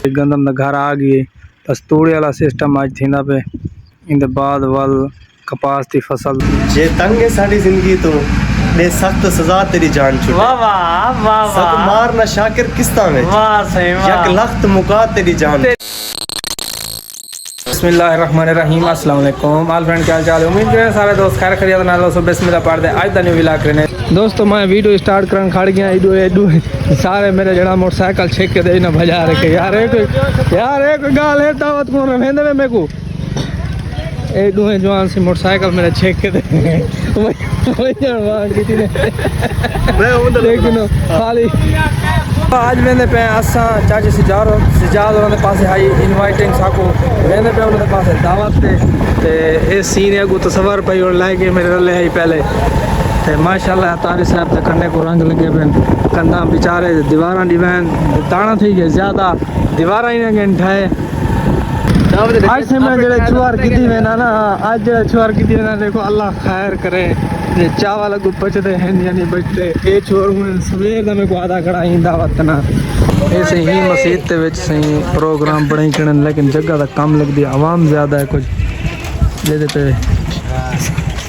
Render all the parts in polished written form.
गंदम दा घर आ गई बस तूड़ी वाला सिस्टम आज थी पे इंदे बाद वल कपास की फसल जे तंग है साडी जिंदगी तो दे सख्त सजा तेरी जान छुटे। वाह वाह वाह सब मार ना शाकिर किस्ता में वाह सही वाह यक लख्त मुका तेरी जान। बिस्मिल्लाहिर्रहमानिर्रहीम अस्सलाम वालेकुम ऑल फ्रेंड, क्या हाल चाल है? उम्मीद करें सारे दोस्त खैर खैरियत नाल हो। बिस्मिल्लाह पढ़ दे आज दा न्यू व्लॉग करने दोस्तों। मैं वीडियो स्टार्ट करन खड़ गया एडू सारे मेरे जड़ा मोटरसाइकिल छेक के दे ना भजा रखे यार एक गाल है दावत को रवेंदे में मेको एडू है जवान सी मोटरसाइकिल मेरे छेक के दे लेकिन खाली आज वेंदे पे असा चाचे सिजाद उन्होंने पास आई इनवाइटिंग साको वेंदे पे उन्होंने पास दावत ते ए सीन है को तस्वर पे और लाए के मेरे रले है पहले ते माशाल्लाह तारी साहब ते करने को रंग लगे पेन कंधा बेचारे दीवारां डिवेन ताना थी गए ज्यादा दीवारां ही ने ठाए आज से मैं जेड़े छुआर कीती वे ना आज जेड़े छुआर कीती ना देखो अल्लाह खैर करे जे चावल को बचते हैं यानी बचते ए छोर में सवेर दा में को आधा खड़ा ही दावत ना ऐसे ही मस्जिद ते विच सही प्रोग्राम बड़े करन लेकिन जगह दा कम लगदी आवाम ज्यादा है कुछ दे पे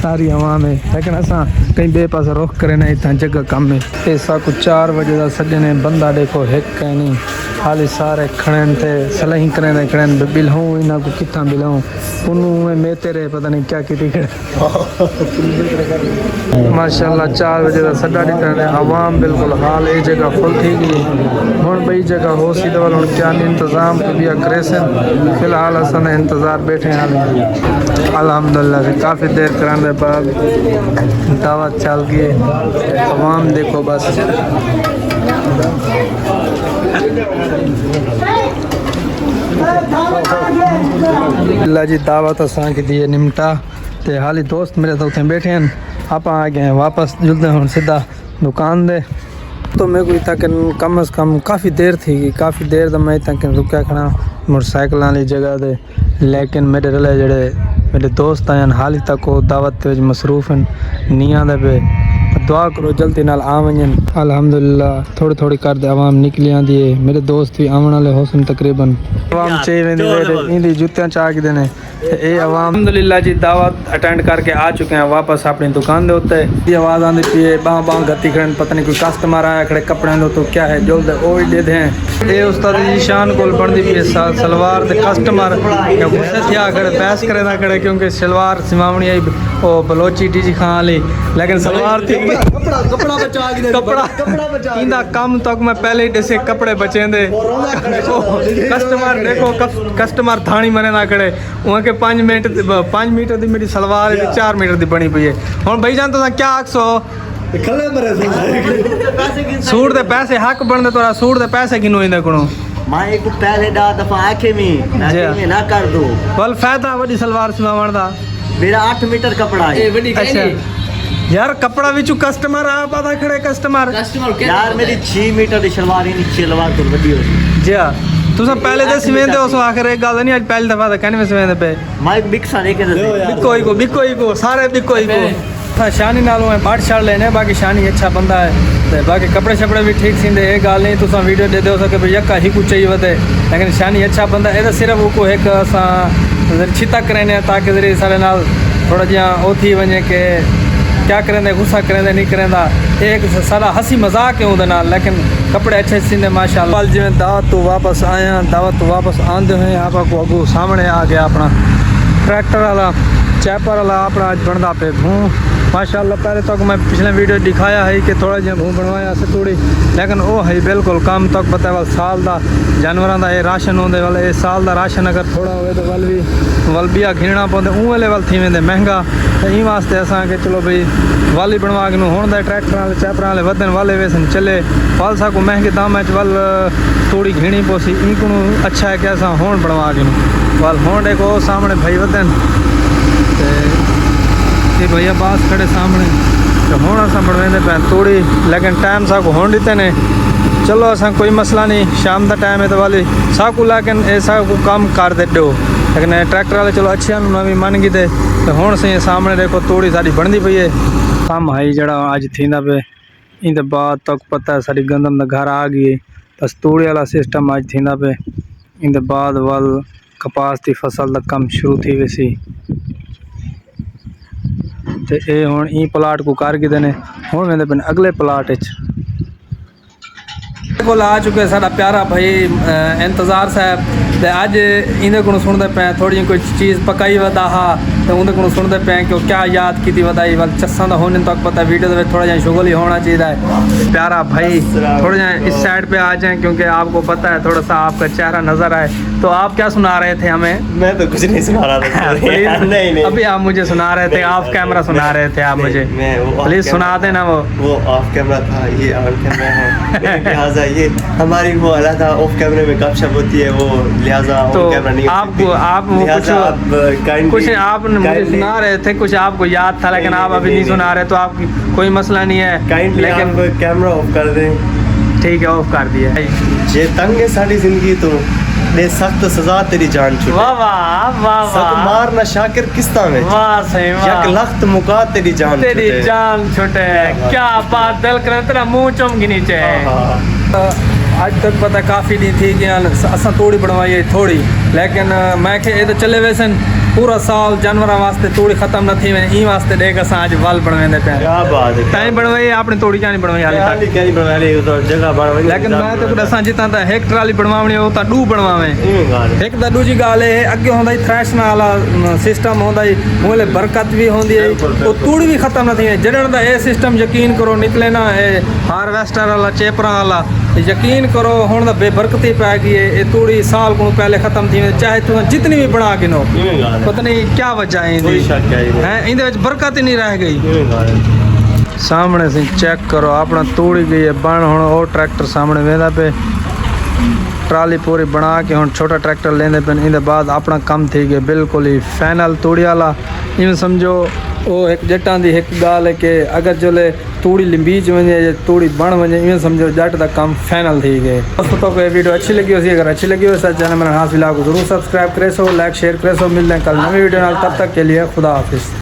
सारी आवाम है लेकिन असा कहीं बेपास रुख करे ना इतना जगह कम है ऐसा कुछ 4 बजे का सजने बंदा देखो एक है नहीं खाली सारे खड़े थे सलही करें खड़े बिलहूँ इन्हों को कितना बिलहूँ उन्होंने मैं तेरे पता नहीं क्या की खड़े माशाल्लाह 4 बजे का सड्डा दिता आवाम बिल्कुल हाल ये जगह फुल थी गई हूँ बई जगह हो सी दल हूँ क्या इंतजाम भी करे सन फिलहाल असन इंतज़ार बैठे हाल अल्हम्दुलिल्लाह से काफ़ी देर कराने बाद दावत चल गई आवाम देखो बस अल्लाह जी दावत असा की दी निमटा ते हाली दोस्त मेरे तो उत्थे बैठे हैं आप आ गए हैं वापस जुलते हूँ सीधा दुकान दे तो मेरे को इतना कम अज़ कम काफ़ी देर थी काफ़ी देर तो मैं इतना रुकया खड़ा मोटरसाइकिल वाली जगह दे लेकिन मेरे रले जड़े मेरे दोस्त आए हाल तक वो दावत मसरूफ़ हैं निया दे पे दुआ करो जल्दी नाल आ वजन अल्हम्दुलिल्लाह थोड़ी थोड़ी कर दे आवाम निकली आंदी है मेरे दोस्त भी आवन वाले होसन तकरीबन आवाम चाहिए वेंदी इंदी जुत्तियां चाक देने ए आवाम अल्हम्दुलिल्लाह जी दावत अटेंड करके आ चुके हैं वापस अपनी दुकान दे उत्ते ये आवाज़ आंदी पई है बां गति खड़न पता नहीं कोई कस्टमर आया खड़े कपड़े दो तो क्या है जल्द ओ ही दे दें ए उस्ताद जी शान कोल बनदी पई है सलवार ते कस्टमर गुस्से थिया खड़े बहस करे ना खड़े क्योंकि सलवार सिमावणी आई ओ बलोची टीजी खां वाली लेकिन सलवार थी कपड़ा बचा के कपड़ा इंदा कम तक मैं पहले ही दसे कपड़े बचेंदे कस्टमर देखो कस्टमर थानी मने ना खड़े वहां के 5 मीटर दी मेरी सलवार 4 मीटर दी बनी पई है हुन भाई जान तो क्या आखसो खले मरे सूट दे पैसे हक बनदे तोरा सूट दे पैसे किनो इंदे कोनो माए को पहले दा दफा आखे में ना कर दो बल फायदा बड़ी सलवार सिवावण दा मेरा 8 मीटर कपड़ा है अच्छा यार कपड़ा विचू कस्टमर आ पता खड़े कस्टमर यार मेरी 6 मीटर दी सलवार ही नीचे सलवार तो वडी हो जी तुसा पहले दे सिवेंदे उस आखिर एक गल नहीं आज पहली दफा दा कहने में सिवेंदे पे माइक बिक्सा नहीं के बिकोई को सारे बिकोई को शानी नालों में बाट छड़ लेने बाकी शानी अच्छा बंदा है ते बाकी कपड़े शपड़े भी ठीक सींदे एक गल नहीं तुसा वीडियो दे दो सके भाई यक्का ही कुछ चाहिए वते लेकिन शानी अच्छा बंदा है ए सिर्फ को एक असा छिता करेने ताकि जरिए सारे नाल थोड़ा जिहा ओ थी वने के क्या करेंदे गुस्सा करेंदे नहीं करेंदा एक सारा हंसी मजाक है उहदे नाल लेकिन कपड़े अच्छे सींदे माशाल्लाह जिवें दावत तो वापस आया दावत तो वापस आंदे हुए आपा को अगू सामने आ गया अपना ट्रैक्टर वाला चैपर वाला अपना आज बनता पे भूँ माशाल्लाह पहले तक मैं पिछले वीडियो दिखाया है कि थोड़ा जिहा भूँ बनवाया से थोड़ी लेकिन वो है बिल्कुल कम तक पता वाल साल का जानवरों का ये राशन होंगे वाले ये साल का राशन अगर थोड़ा हो तो वल भी घिरना पौंदे ऊँ वाले वल थी वेंदे महंगा तो ई वास्ते असा के चलो भाई वाली बनवा के हुण ट्रैक्टर वाले चैपर वाले वधन वाले वेसन चले वल सा को महंगे दाम वल थोड़ी घिणी पोसी ई को अच्छा है कि असा हुण बनवा के वल हुण देखो सामने भाई वधन ये भैया पास खड़े सामने तो हूँ अस बनवाते पे तोड़ी लेकिन टाइम साकू हूँ दीते ने चलो असा कोई मसला नहीं शाम का टाइम है तो वाली साकू लेकिन ऐसा को कम कर दे दो लेकिन ट्रैक्टर वाले चलो अच्छे भी मन गई थे तो हूँ सही सामने देखो तोड़ी सारी बनती पई है कम हाई जड़ा अज थी पे इंदे बाद तक पता है सारी गंदम दा घर आ गई बस तूड़ी वाला सिस्टम अज थींदा पे इंदे बाद वल कपास की फसल दा कम शुरू थी वैसी ते ये हुण ई प्लाट को कर गए ने हुण वेंदे पे अगले प्लाट विच को आ चुके साडा प्यारा भाई इंतजार साहब ते अज इंदे को सुनते पे थोड़ी कोई चीज़ पकाई वदा हा तो उन्हें को सुनते पे कि क्या याद की वदाई वाल चस्सा का होने तक पता वीडियो में थोड़ा जहा शुगल ही होना चाहिए है प्यारा भाई थोड़ा जहा इस साइड पे आ जाएं क्योंकि आपको पता है थोड़ा सा आपका चेहरा नज़र आए तो आप क्या सुना रहे थे हमें? मैं तो कुछ नहीं सुना रहा था नहीं अभी आप मुझे सुना रहे थे ऑफ कैमरा सुना रहे थे आप मुझे प्लीज सुना देना वो ऑफ कैमरा था ये ऑन कैमरा है लिहाजा ये हमारी वो अलग ऑफ कैमरे में गपशप होती है वो लिहाजा तो ऑन कैमरा नहीं आपको आप कुछ आप मुझे सुना रहे थे कुछ आपको याद था लेकिन आप अभी नहीं सुना रहे तो आप कोई मसला नहीं है लेकिन कैमरा ऑफ कर दें ठीक है ऑफ कर दिया जे तंग है सारी जिंदगी तो दे सख्त सजा तेरी जान छुटे वाह वाह वाह सब मारना शाकिर किस्ता में वाह सही यक लख्त मुका तेरी जान छुटे क्या बात दिल करे तेरा मुंह चमकी नीचे आज तक पता काफ़ी दी थी कि असा तोड़ी बनवाई है थोड़ी लेकिन मैं ये तो चले वैसे पूरा साल जानवरों वास्ते तोड़ी खत्म न थी ई वास्ते देख अस अज वल बनवाते पे क्या बात है तैं बनवाई आपने तोड़ी क्या नहीं बनवाई हाले तक क्या नहीं बनवाई तो जगह बनवाई लेकिन मैं तो असा जितना तो एक ट्राली बनवावनी हो तो डू बनवावे एक तो दूजी गाल है अगे होंदा थ्रैशन वाला सिस्टम होंदा मोले बरकत भी होंदी है तो तूड़ी भी खत्म न थी जड़न दा ये सिस्टम यकीन करो निकले ना हारवेस्टर वाला चेपरा वाला यकीन करो हुण दा बेबरकती पै गई है ये तूड़ी साल को पहले खत्म थी चाहे तुम जितनी भी बना के नो पता नहीं क्या वजह है इंदे विच बरकत ही नहीं रह गई सामने से चेक करो अपना तोड़ी गई है बन हुण वो ट्रैक्टर सामने वेंदा पे ट्राली पूरी बना के हुण छोटा ट्रैक्टर लेंदे पे इंदे बाद अपना काम थी गया बिल्कुल ही फाइनल तोड़ी वाला इवें समझो वो एक जट्टां दी एक गाल है कि अगर जोले तूड़ी लिंबीच वजे या तूड़ी बण वजे इवें समझो जट दा काम फाइनल थी गए दोस्तों को ये वीडियो अच्छी लगी हो अगर अच्छी लगी हो सर चैनल मेरा हाथ विला को जरूर सब्सक्राइब करे सो लाइक शेयर करे सो मिलते हैं कल नवी वीडियो नाल तब तक के लिए खुदा हाफिज़।